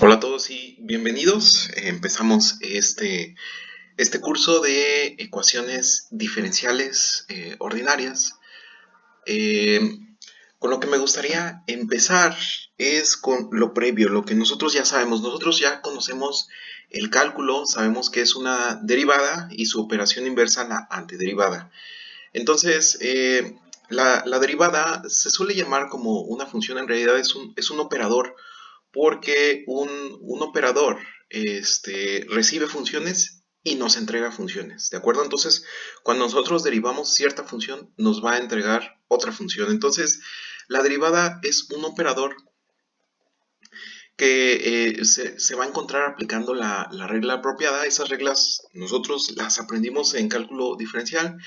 Hola a todos y bienvenidos. Empezamos este curso de ecuaciones diferenciales ordinarias. Eh, con lo que me gustaría empezar es con lo previo, lo que nosotros ya sabemos. Nosotros ya conocemos el cálculo, sabemos que es una derivada y su operación inversa la antiderivada. Entonces, la derivada se suele llamar como una función, en realidad es un operador porque un operador recibe funciones y nos entrega funciones, ¿de acuerdo? Entonces, cuando nosotros derivamos cierta función, nos va a entregar otra función. Entonces, la derivada es un operador que se va a encontrar aplicando la regla apropiada. Esas reglas nosotros las aprendimos en cálculo diferencial.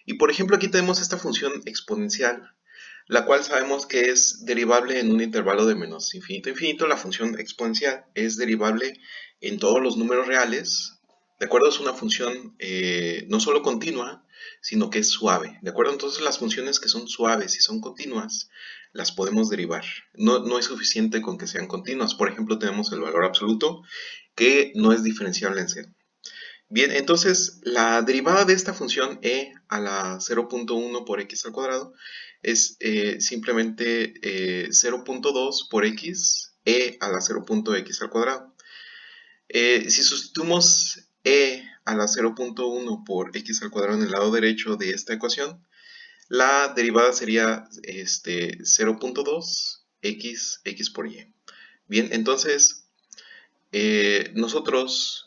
Y por ejemplo, aquí tenemos esta función exponencial, la cual sabemos que es derivable en un intervalo de menos infinito a infinito. La función exponencial es derivable en todos los números reales, ¿de acuerdo? Es una función no solo continua, sino que es suave, ¿de acuerdo? Entonces las funciones que son suaves y son continuas, las podemos derivar. No es suficiente con que sean continuas. Por ejemplo, tenemos el valor absoluto, que no es diferenciable en cero. Bien, entonces la derivada de esta función e a la 0.1 por x al cuadrado es simplemente 0.2 por x e a la 0.x al cuadrado. Si sustituimos e a la 0.1 por x al cuadrado en el lado derecho de esta ecuación, la derivada sería 0.2 x por y. Bien, entonces nosotros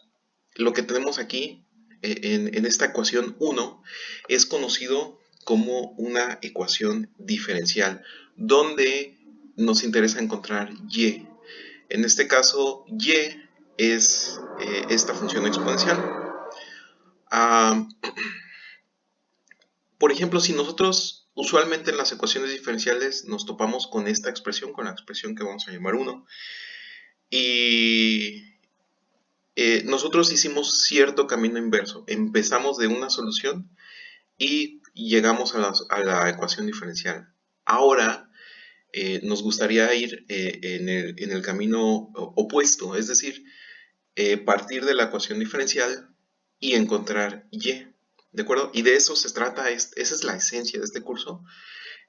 lo que tenemos aquí en esta ecuación 1 es conocido como una ecuación diferencial, donde nos interesa encontrar y. En este caso, y es esta función exponencial. Ah, por ejemplo, si nosotros usualmente en las ecuaciones diferenciales nos topamos con esta expresión, con la expresión que vamos a llamar 1, y nosotros hicimos cierto camino inverso. Empezamos de una solución y llegamos a la ecuación diferencial. Ahora nos gustaría ir en el camino opuesto, es decir, partir de la ecuación diferencial y encontrar y. ¿De acuerdo? Y de eso se trata, esa es la esencia de este curso.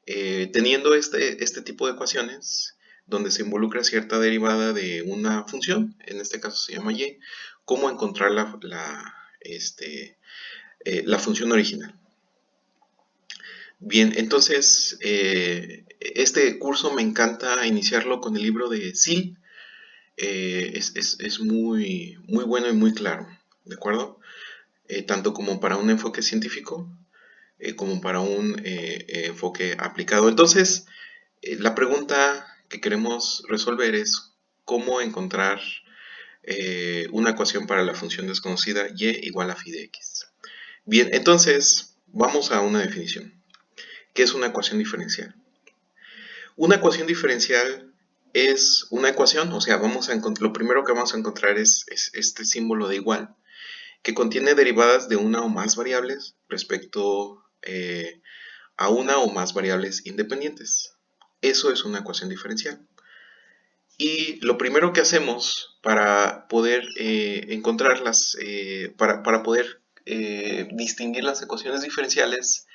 Teniendo este tipo de ecuaciones, donde se involucra cierta derivada de una función, en este caso se llama y, cómo encontrar la función original. Bien, entonces, este curso me encanta iniciarlo con el libro de Sil. Es muy bueno y muy claro, ¿de acuerdo? Tanto como para un enfoque científico, como para un enfoque aplicado. Entonces, la pregunta que queremos resolver es cómo encontrar una ecuación para la función desconocida y igual a phi de x. Bien, entonces, vamos a una definición. ¿Qué es una ecuación diferencial? Una ecuación diferencial es una ecuación, o sea, lo primero que vamos a encontrar es este símbolo de igual, que contiene derivadas de una o más variables respecto a una o más variables independientes. Eso es una ecuación diferencial. Y lo primero que hacemos para poder encontrarlas, para poder distinguir las ecuaciones diferenciales,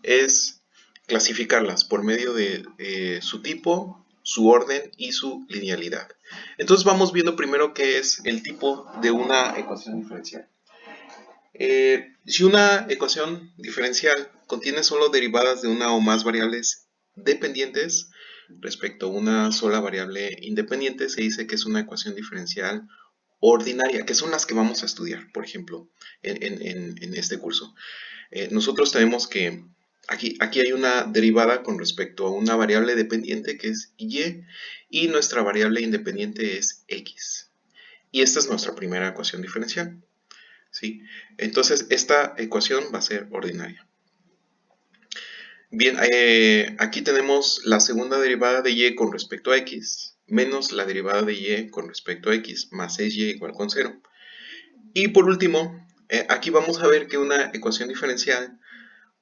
es clasificarlas por medio de su tipo, su orden y su linealidad. Entonces vamos viendo primero qué es el tipo de una ecuación diferencial. Si una ecuación diferencial contiene solo derivadas de una o más variables dependientes respecto a una sola variable independiente, se dice que es una ecuación diferencial ordinaria, que son las que vamos a estudiar, por ejemplo, en este curso. Nosotros tenemos que aquí hay una derivada con respecto a una variable dependiente que es y nuestra variable independiente es x. Y esta es nuestra primera ecuación diferencial. ¿Sí? Entonces, esta ecuación va a ser ordinaria. Bien, aquí tenemos la segunda derivada de y con respecto a x, menos la derivada de y con respecto a x, más es y igual con 0. Y por último, aquí vamos a ver que una ecuación diferencial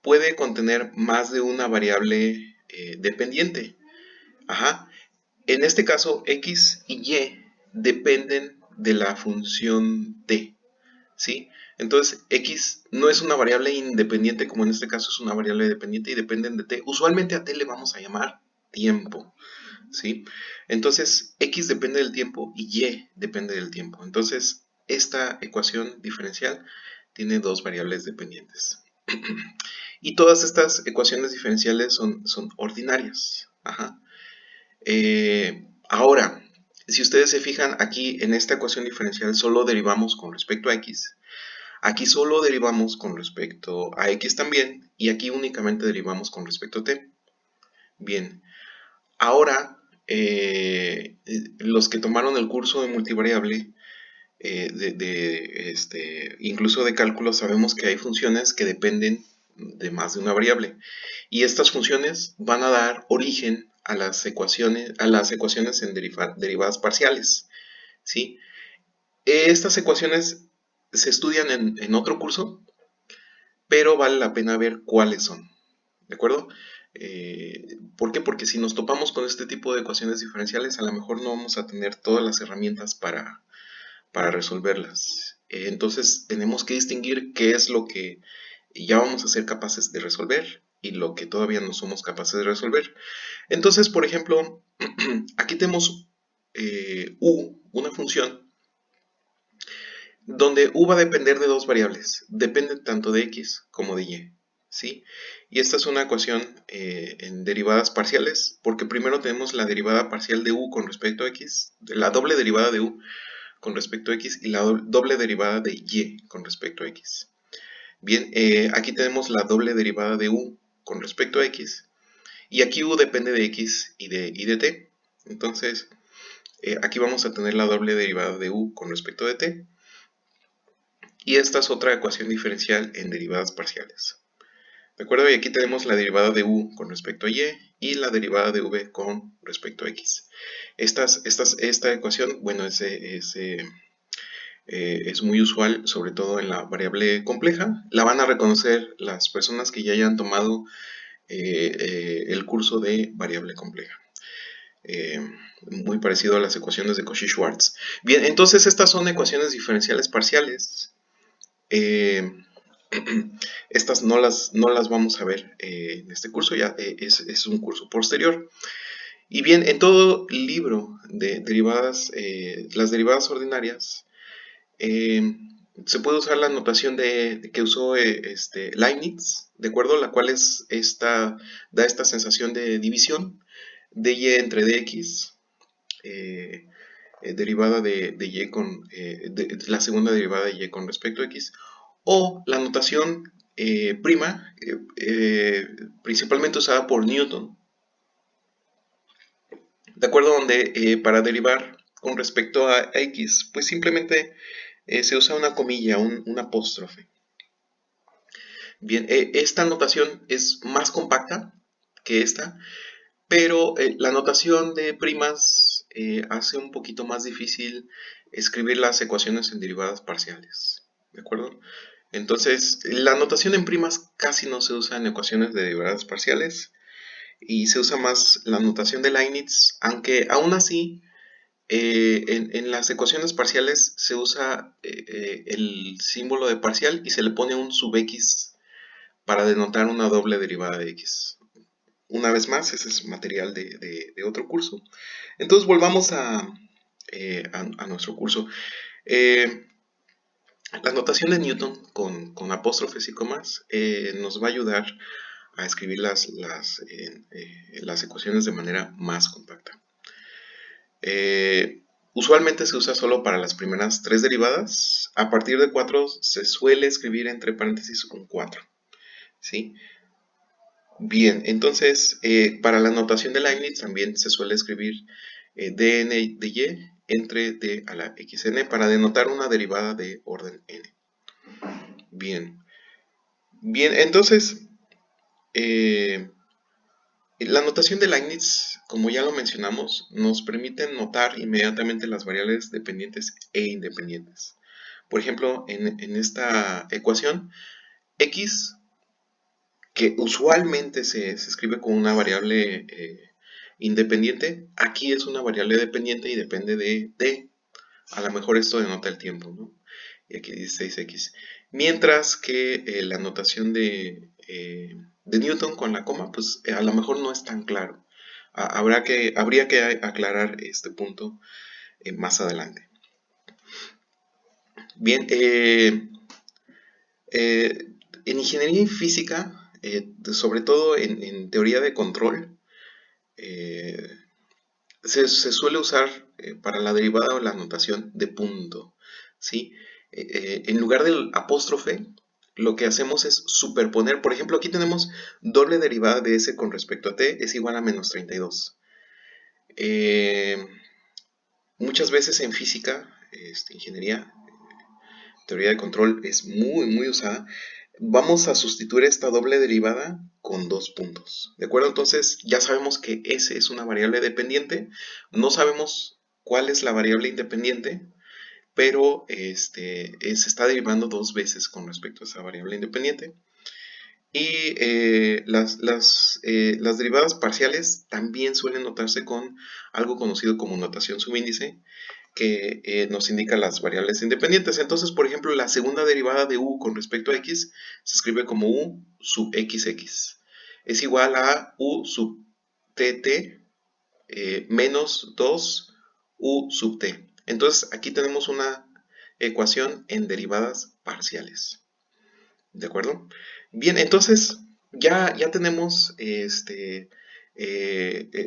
puede contener más de una variable dependiente. Ajá. En este caso, x y y dependen de la función t, ¿sí? Entonces, x no es una variable independiente, como en este caso es una variable dependiente y dependen de t. Usualmente a t le vamos a llamar tiempo, ¿sí? Entonces, x depende del tiempo y y depende del tiempo. Entonces, esta ecuación diferencial tiene dos variables dependientes. Y todas estas ecuaciones diferenciales son ordinarias. Ajá. Ahora, si ustedes se fijan aquí en esta ecuación diferencial solo derivamos con respecto a x. Aquí solo derivamos con respecto a x también y aquí únicamente derivamos con respecto a t. Bien, ahora los que tomaron el curso de multivariable, incluso de cálculo, sabemos que hay funciones que dependen de más de una variable. Y estas funciones van a dar origen a las ecuaciones en derivadas parciales, ¿sí? Estas ecuaciones se estudian en otro curso, pero vale la pena ver cuáles son, ¿de acuerdo? ¿Por qué? Porque si nos topamos con este tipo de ecuaciones diferenciales, a lo mejor no vamos a tener todas las herramientas para resolverlas. Entonces tenemos que distinguir qué es lo que ya vamos a ser capaces de resolver y lo que todavía no somos capaces de resolver. Entonces, por ejemplo, aquí tenemos una función donde va a depender de dos variables. Depende tanto de x como de y, ¿sí? Y esta es una ecuación en derivadas parciales, porque primero tenemos la derivada parcial de u con respecto a x, la doble derivada de u con respecto a x y la doble derivada de y con respecto a x. Bien, aquí tenemos la doble derivada de u con respecto a x y aquí u depende de x y de t. Entonces, aquí vamos a tener la doble derivada de u con respecto de t y esta es otra ecuación diferencial en derivadas parciales. ¿De acuerdo? Y aquí tenemos la derivada de u con respecto a y la derivada de v con respecto a x. Esta ecuación, bueno, es muy usual, sobre todo en la variable compleja. La van a reconocer las personas que ya hayan tomado el curso de variable compleja. Muy parecido a las ecuaciones de Cauchy-Schwarz. Bien, entonces estas son ecuaciones diferenciales parciales. Estas no las vamos a ver en este curso, ya es un curso posterior. Y bien, en todo libro de derivadas, las derivadas ordinarias, se puede usar la notación que usó Leibniz, ¿de acuerdo? La cual da esta sensación de división de y entre dx, derivada de y la segunda derivada de y con respecto a x, o la notación prima, principalmente usada por Newton, ¿de acuerdo? Donde para derivar con respecto a x, pues simplemente se usa una comilla, un apóstrofe. Bien, esta notación es más compacta que esta, pero la notación de primas hace un poquito más difícil escribir las ecuaciones en derivadas parciales, ¿de acuerdo? Entonces, la notación en primas casi no se usa en ecuaciones de derivadas parciales y se usa más la notación de Leibniz, aunque aún así en las ecuaciones parciales se usa el símbolo de parcial y se le pone un sub x para denotar una doble derivada de x. Una vez más, ese es material de otro curso. Entonces volvamos a nuestro curso. La notación de Newton con apóstrofes y comas nos va a ayudar a escribir las ecuaciones de manera más compacta. Usualmente se usa solo para las primeras tres derivadas. A partir de 4 se suele escribir entre paréntesis un 4. ¿Sí? Bien, entonces para la notación de Leibniz también se suele escribir dn de y entre d a la xn para denotar una derivada de orden n. Bien, bien, entonces la notación de Leibniz, como ya lo mencionamos, nos permite notar inmediatamente las variables dependientes e independientes. Por ejemplo, en esta ecuación, x, que usualmente se escribe como una variable independiente, aquí es una variable dependiente y depende de t. A lo mejor esto denota el tiempo, ¿no? Y aquí 16x. Mientras que la notación de Newton con la coma, pues a lo mejor no es tan claro. Habría que aclarar este punto más adelante. Bien, en ingeniería y física, sobre todo en teoría de control, se suele usar para la derivada o la notación de punto, ¿sí? En lugar del apóstrofe, lo que hacemos es superponer. Por ejemplo, aquí tenemos doble derivada de s con respecto a t es igual a menos 32. Muchas veces en física, ingeniería, teoría de control es muy usada. Vamos a sustituir esta doble derivada con dos puntos. ¿De acuerdo? Entonces ya sabemos que S es una variable dependiente. No sabemos cuál es la variable independiente, pero se está derivando dos veces con respecto a esa variable independiente. Y las derivadas parciales también suelen notarse con algo conocido como notación subíndice, que nos indica las variables independientes. Entonces, por ejemplo, la segunda derivada de u con respecto a x se escribe como u sub xx. Es igual a u sub tt menos 2 u sub t. Entonces, aquí tenemos una ecuación en derivadas parciales. ¿De acuerdo? Bien, entonces ya tenemos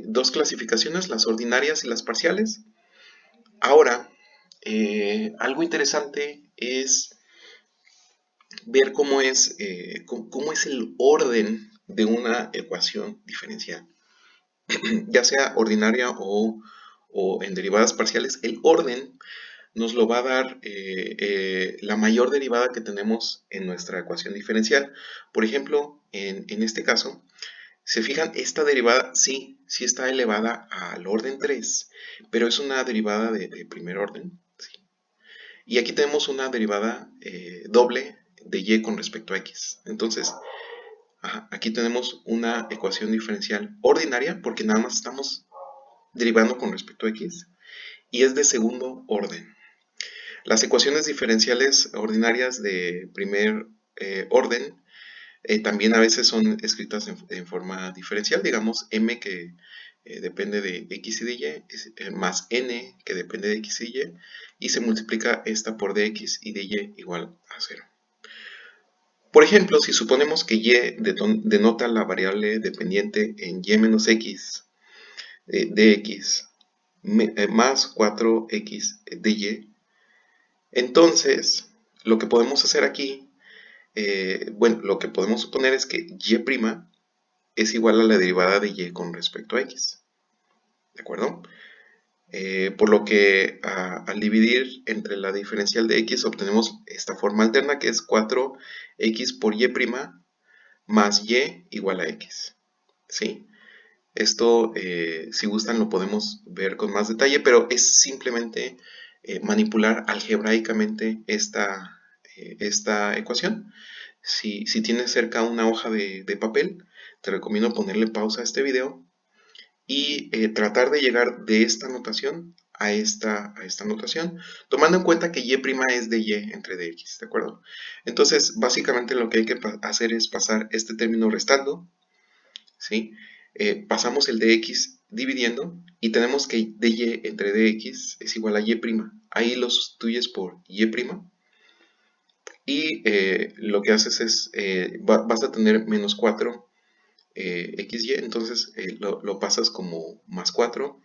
dos clasificaciones, las ordinarias y las parciales. Ahora, algo interesante es ver cómo es el orden de una ecuación diferencial. Ya sea ordinaria o en derivadas parciales, el orden nos lo va a dar la mayor derivada que tenemos en nuestra ecuación diferencial. Por ejemplo, en este caso, se fijan, esta derivada sí está elevada al orden 3, pero es una derivada de primer orden. ¿Sí? Y aquí tenemos una derivada doble de y con respecto a x. Entonces, aquí tenemos una ecuación diferencial ordinaria porque nada más estamos derivando con respecto a x y es de segundo orden. Las ecuaciones diferenciales ordinarias de primer orden también a veces son escritas en forma diferencial, digamos m que depende de x y de y, más n que depende de x y se multiplica esta por dx y dy igual a 0. Por ejemplo, si suponemos que y denota la variable dependiente en y menos x dx más 4x dy, entonces lo que podemos hacer aquí, lo que podemos suponer es que y' es igual a la derivada de y con respecto a x. ¿De acuerdo? Por lo que al dividir entre la diferencial de x obtenemos esta forma alterna que es 4x por y' más y igual a x. ¿Sí? Esto, si gustan, lo podemos ver con más detalle, pero es simplemente manipular algebraicamente esta ecuación. Si tienes cerca una hoja de papel, te recomiendo ponerle pausa a este video y tratar de llegar de esta notación a esta notación, tomando en cuenta que y' es de y entre dx, ¿de acuerdo? Entonces, básicamente lo que hay que hacer es pasar este término restando, ¿sí? Pasamos el dx dividiendo y tenemos que dy entre dx es igual a y'. Ahí lo sustituyes por y' y lo que haces es, vas a tener menos 4 xy, entonces lo pasas como más 4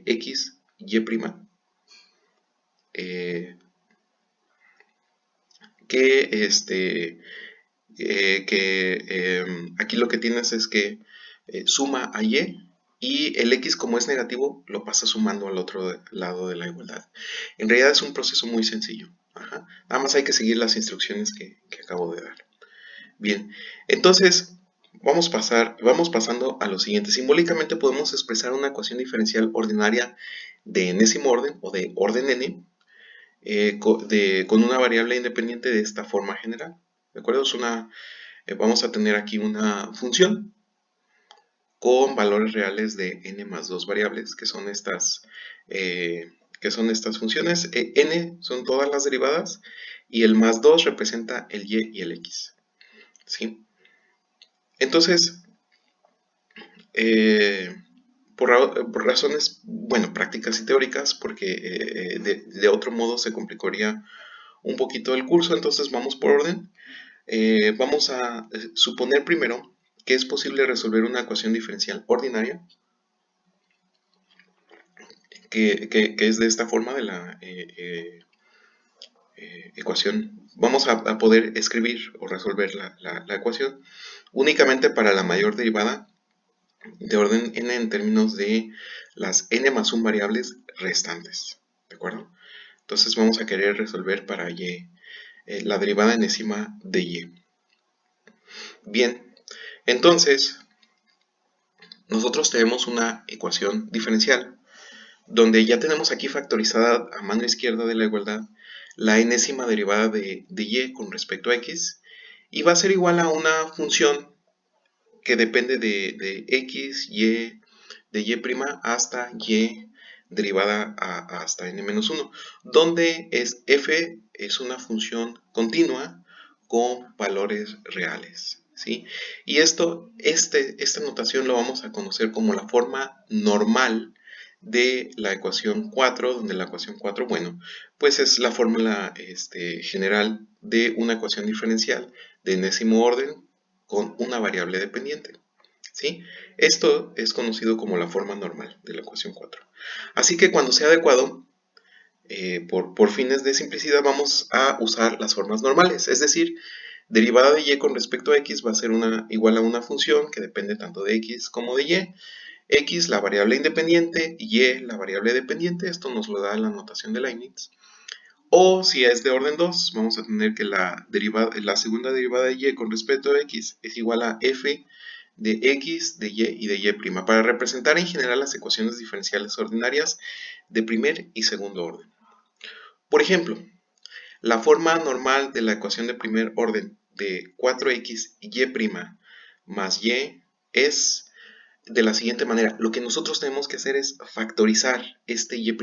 x y', que aquí lo que tienes es que suma a y el x, como es negativo, lo pasa sumando al otro lado de la igualdad. En realidad es un proceso muy sencillo. Nada más hay que seguir las instrucciones que acabo de dar. Bien, entonces vamos pasando a lo siguiente. Simbólicamente podemos expresar una ecuación diferencial ordinaria de enésimo orden o de orden n con una variable independiente de esta forma general. ¿De acuerdo? Vamos a tener aquí una función con valores reales de n más 2 variables, que son estas funciones. N son todas las derivadas y el más 2 representa el y y el x. ¿Sí? Entonces, por razones, bueno, prácticas y teóricas, porque de otro modo se complicaría un poquito el curso, entonces vamos por orden. Vamos a suponer primero que es posible resolver una ecuación diferencial ordinaria, que es de esta forma de la ecuación. Vamos a poder escribir o resolver la ecuación únicamente para la mayor derivada de orden n en términos de las n más 1 variables restantes, ¿de acuerdo? Entonces vamos a querer resolver para y la derivada enésima de y. Bien, entonces nosotros tenemos una ecuación diferencial donde ya tenemos aquí factorizada a mano izquierda de la igualdad la enésima derivada de y con respecto a x, y va a ser igual a una función que depende de x, y, de y' hasta y derivada hasta n-1, donde f es una función continua con valores reales, ¿sí? Y esta notación lo vamos a conocer como la forma normal de la ecuación 4, donde la ecuación 4, bueno, pues es la fórmula general de una ecuación diferencial de enésimo orden con una variable dependiente, ¿sí? Esto es conocido como la forma normal de la ecuación 4. Así que cuando sea adecuado, por fines de simplicidad, vamos a usar las formas normales, es decir, derivada de y con respecto a x va a ser igual a una función que depende tanto de x como de y. X, la variable independiente, y la variable dependiente, esto nos lo da la notación de Leibniz. O si es de orden 2, vamos a tener que la segunda derivada de y con respecto a x es igual a f de x, de y de y', para representar en general las ecuaciones diferenciales ordinarias de primer y segundo orden. Por ejemplo, la forma normal de la ecuación de primer orden de 4x y más y es de la siguiente manera. Lo que nosotros tenemos que hacer es factorizar este y'.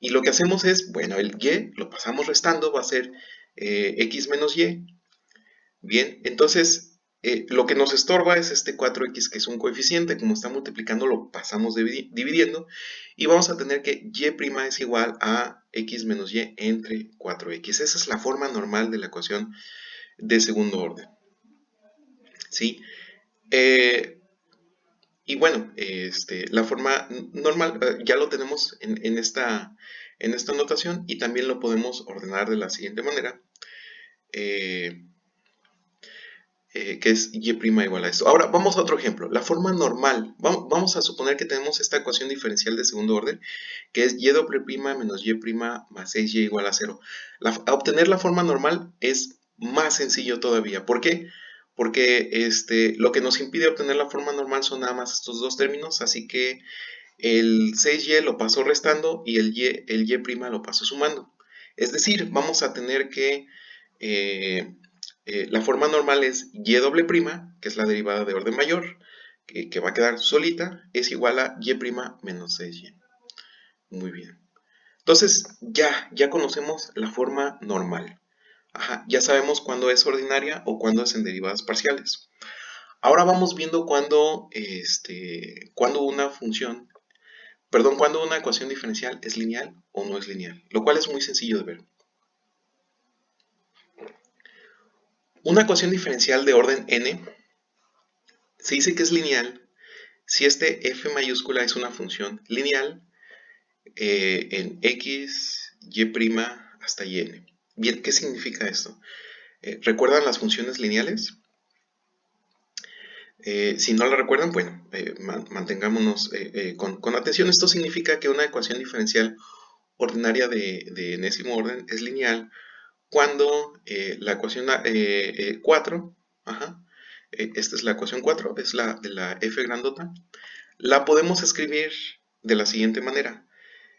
Y lo que hacemos es, bueno, el y lo pasamos restando, va a ser x menos y. Bien, entonces lo que nos estorba es este 4x, que es un coeficiente. Como está multiplicando, lo pasamos dividiendo. Y vamos a tener que y' es igual a x menos y entre 4x. Esa es la forma normal de la ecuación de segundo orden, ¿sí? Y bueno, la forma normal ya lo tenemos en esta notación, y también lo podemos ordenar de la siguiente manera, que es y' igual a esto. Ahora vamos a otro ejemplo. La forma normal, vamos a suponer que tenemos esta ecuación diferencial de segundo orden, que es y' menos y' más 6y igual a 0. Obtener la forma normal es más sencillo todavía. ¿Por qué? Porque lo que nos impide obtener la forma normal son nada más estos dos términos, así que el 6y lo paso restando y el y' lo paso sumando. Es decir, vamos a tener que la forma normal es y', que es la derivada de orden mayor, que va a quedar solita, es igual a y' menos 6y. Muy bien. Entonces ya conocemos la forma normal. Ajá, ya sabemos cuándo es ordinaria o cuándo es en derivadas parciales. Ahora vamos viendo cuándo una función, perdón, cuándo una ecuación diferencial es lineal o no es lineal, lo cual es muy sencillo de ver. Una ecuación diferencial de orden n se dice que es lineal si este f mayúscula es una función lineal en x, y' hasta yn. Bien, ¿qué significa esto? ¿Recuerdan las funciones lineales? Si no la recuerdan, bueno, mantengámonos con atención. Esto significa que una ecuación diferencial ordinaria de enésimo orden es lineal cuando la ecuación 4, esta es la ecuación 4, es la de la f grandota, la podemos escribir de la siguiente manera.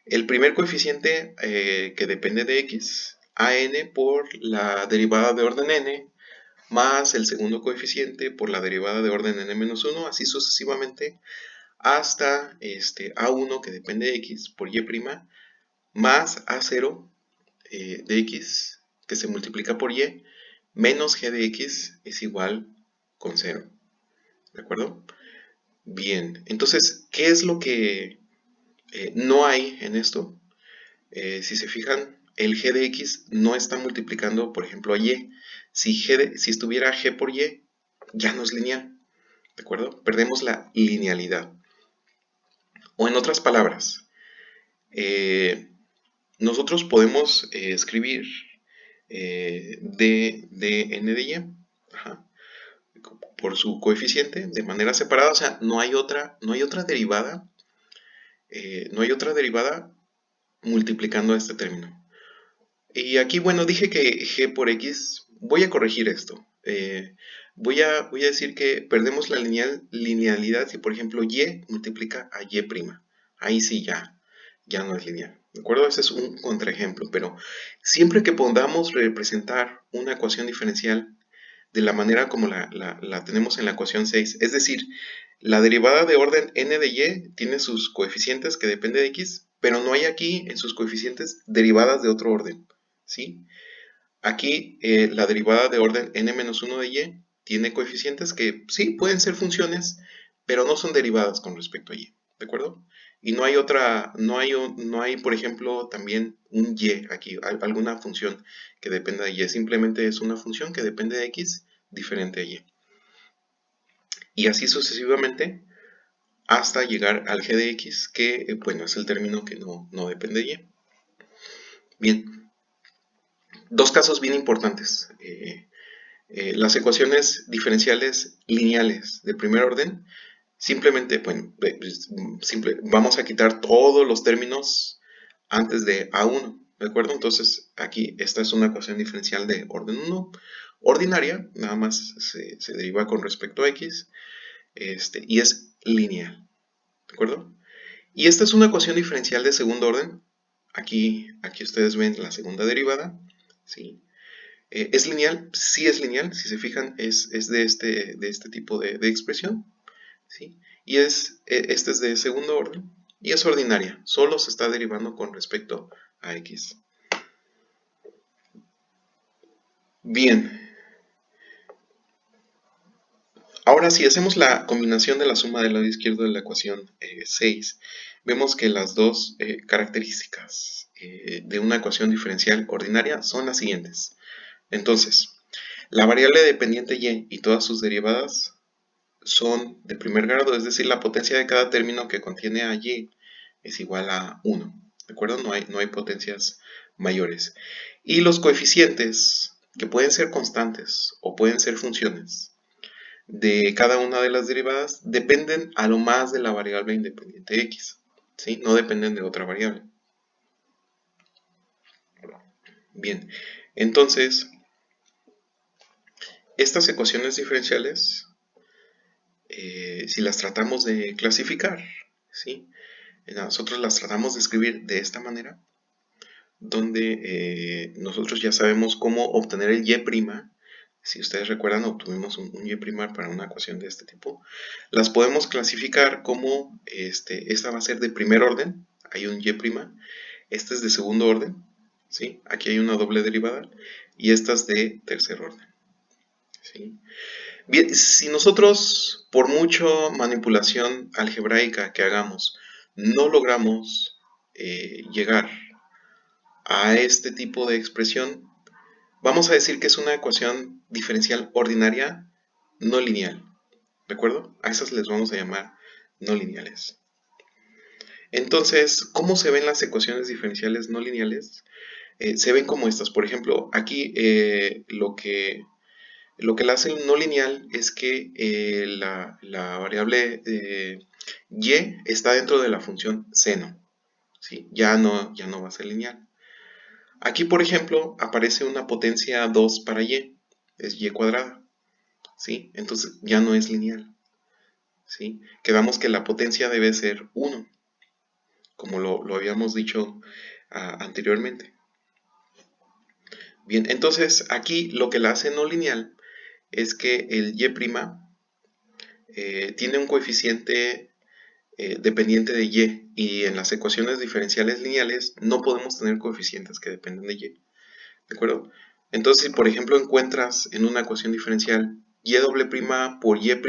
El primer coeficiente que depende de x, an por la derivada de orden n, más el segundo coeficiente por la derivada de orden n-1, así sucesivamente, hasta a1 que depende de x por y', más a0 de x que se multiplica por y, menos g de x es igual con 0. ¿De acuerdo? Bien, entonces, ¿qué es lo que no hay en esto? Si se fijan, el g de x no está multiplicando, por ejemplo, a y. Si estuviera g por y, ya no es lineal. ¿De acuerdo? Perdemos la linealidad. O en otras palabras, nosotros podemos escribir dn de y, ajá, por su coeficiente de manera separada, o sea, no hay otra derivada, no hay otra derivada multiplicando este término. Y aquí, bueno, dije que g por x, voy a corregir esto. Voy a decir que perdemos la linealidad si, por ejemplo, y multiplica a y'. Ahí sí ya no es lineal. ¿De acuerdo? Ese es un contraejemplo, pero siempre que podamos representar una ecuación diferencial de la manera como la tenemos en la ecuación 6, es decir, la derivada de orden n de y tiene sus coeficientes que depende de x, pero no hay aquí en sus coeficientes derivadas de otro orden, ¿sí? Aquí la derivada de orden n-1 de y tiene coeficientes que sí pueden ser funciones, pero no son derivadas con respecto a y, ¿de acuerdo? Y no hay otra, no hay, por ejemplo, también un y aquí, alguna función que dependa de y, simplemente es una función que depende de x diferente a y. Y así sucesivamente hasta llegar al g de x, que bueno, es el término que no depende de y. Bien, dos casos bien importantes. Las ecuaciones diferenciales lineales de primer orden, simplemente, bueno, vamos a quitar todos los términos antes de a1, ¿de acuerdo? Entonces, aquí esta es una ecuación diferencial de orden 1, ordinaria, nada más se deriva con respecto a x, y es lineal, ¿de acuerdo? Y esta es una ecuación diferencial de segundo orden, aquí ustedes ven la segunda derivada, ¿sí? ¿Es lineal? Sí es lineal, si se fijan es de este tipo de expresión, ¿sí? Y este es de segundo orden y es ordinaria, solo se está derivando con respecto a x. Bien, ahora si hacemos la combinación de la suma del lado izquierdo de la ecuación 6, vemos que las dos características de una ecuación diferencial ordinaria son las siguientes. Entonces, la variable dependiente y todas sus derivadas son de primer grado, es decir, la potencia de cada término que contiene a y es igual a 1, ¿de acuerdo? No hay potencias mayores. Y los coeficientes, que pueden ser constantes o pueden ser funciones, de cada una de las derivadas, dependen a lo más de la variable independiente x, ¿sí? No dependen de otra variable. Bien, entonces, estas ecuaciones diferenciales, si las tratamos de clasificar, ¿sí? Nosotros las tratamos de escribir de esta manera, donde nosotros ya sabemos cómo obtener el y'. Si ustedes recuerdan, obtuvimos un y' para una ecuación de este tipo. Las podemos clasificar como, esta va a ser de primer orden, hay un y', esta es de segundo orden, ¿sí? Aquí hay una doble derivada, y esta es de tercer orden, ¿sí? Bien, si nosotros, por mucha manipulación algebraica que hagamos, no logramos llegar a este tipo de expresión, vamos a decir que es una ecuación diferencial ordinaria no lineal, ¿de acuerdo? A esas les vamos a llamar no lineales. Entonces, ¿cómo se ven las ecuaciones diferenciales no lineales? Se ven como estas. Por ejemplo, aquí lo que la hace no lineal es que la variable y está dentro de la función seno, ¿sí? Ya no va a ser lineal. Aquí, por ejemplo, aparece una potencia 2 para y, es y cuadrada, ¿sí? Entonces ya no es lineal, ¿sí? Quedamos que la potencia debe ser 1, como lo habíamos dicho anteriormente. Bien, entonces aquí lo que la hace no lineal es que el y' tiene un coeficiente dependiente de y en las ecuaciones diferenciales lineales no podemos tener coeficientes que dependen de y, ¿de acuerdo? Entonces, si por ejemplo encuentras en una ecuación diferencial y' por y',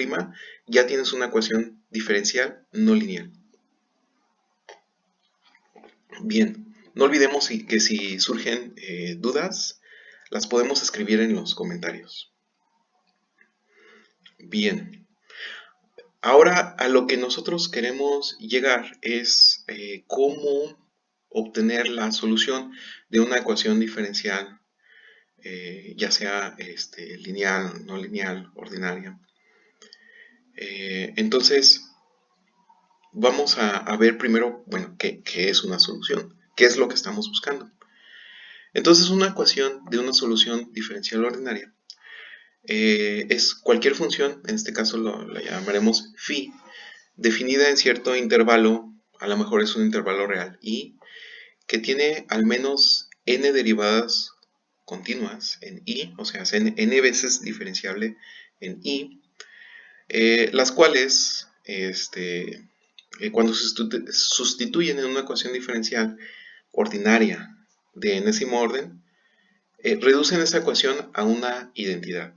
ya tienes una ecuación diferencial no lineal. Bien, no olvidemos que si surgen dudas, las podemos escribir en los comentarios. Bien, ahora a lo que nosotros queremos llegar es cómo obtener la solución de una ecuación diferencial, ya sea lineal, no lineal, ordinaria. Entonces, vamos a ver primero, bueno, qué es una solución, qué es lo que estamos buscando. Entonces, una ecuación de una solución diferencial ordinaria es cualquier función, en este caso la llamaremos phi, definida en cierto intervalo, a lo mejor es un intervalo real, y que tiene al menos n derivadas continuas en i, o sea, n veces diferenciable en i, las cuales, cuando se sustituyen en una ecuación diferencial ordinaria de enésimo orden, reducen esa ecuación a una identidad.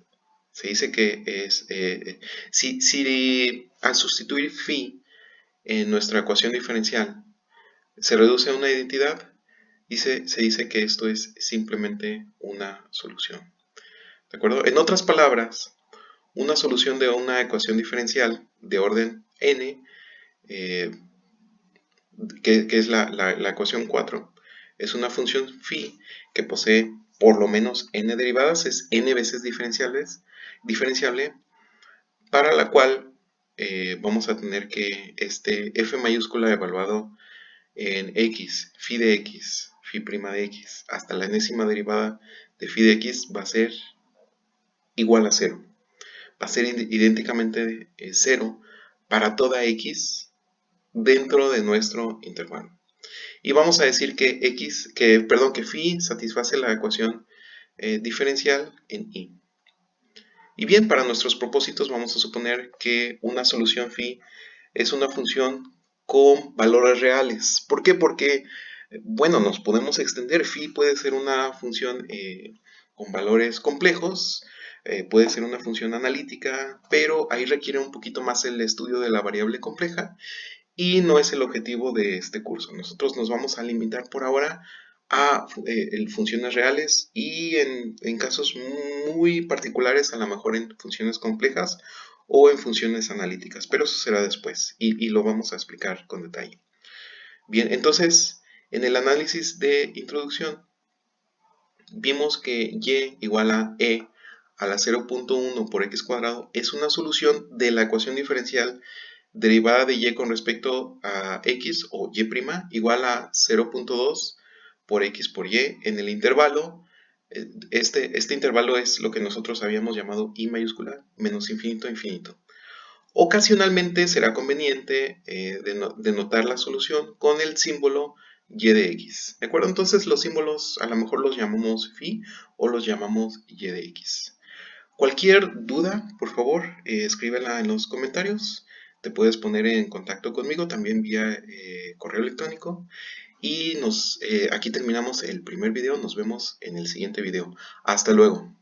Se dice que es, si al sustituir phi en nuestra ecuación diferencial se reduce a una identidad, se dice que esto es simplemente una solución. ¿De acuerdo? En otras palabras, una solución de una ecuación diferencial de orden n, que es la ecuación 4, es una función phi que posee por lo menos n derivadas, es n veces diferenciable, para la cual vamos a tener que este f mayúscula evaluado en x, phi de x, phi prima de x, hasta la enésima derivada de phi de x va a ser igual a 0. Va a ser idénticamente 0 para toda x dentro de nuestro intervalo. Y vamos a decir que phi satisface la ecuación diferencial en i. Y bien, para nuestros propósitos vamos a suponer que una solución phi es una función con valores reales. ¿Por qué? Porque, bueno, nos podemos extender. Phi puede ser una función con valores complejos, puede ser una función analítica, pero ahí requiere un poquito más el estudio de la variable compleja y no es el objetivo de este curso. Nosotros nos vamos a limitar por ahora a funciones reales y en casos muy particulares, a lo mejor en funciones complejas o en funciones analíticas, pero eso será después y lo vamos a explicar con detalle. Bien, entonces, en el análisis de introducción, vimos que y igual a e a la 0.1 por x cuadrado es una solución de la ecuación diferencial derivada de y con respecto a x o y' igual a 0.2 por x por y en el intervalo. Este intervalo es lo que nosotros habíamos llamado i mayúscula menos infinito a infinito. Ocasionalmente será conveniente denotar la solución con el símbolo y de x. ¿De acuerdo? Entonces los símbolos a lo mejor los llamamos phi o los llamamos y de x. Cualquier duda, por favor, escríbela en los comentarios. Te puedes poner en contacto conmigo también vía correo electrónico. Y aquí terminamos el primer video. Nos vemos en el siguiente video. Hasta luego.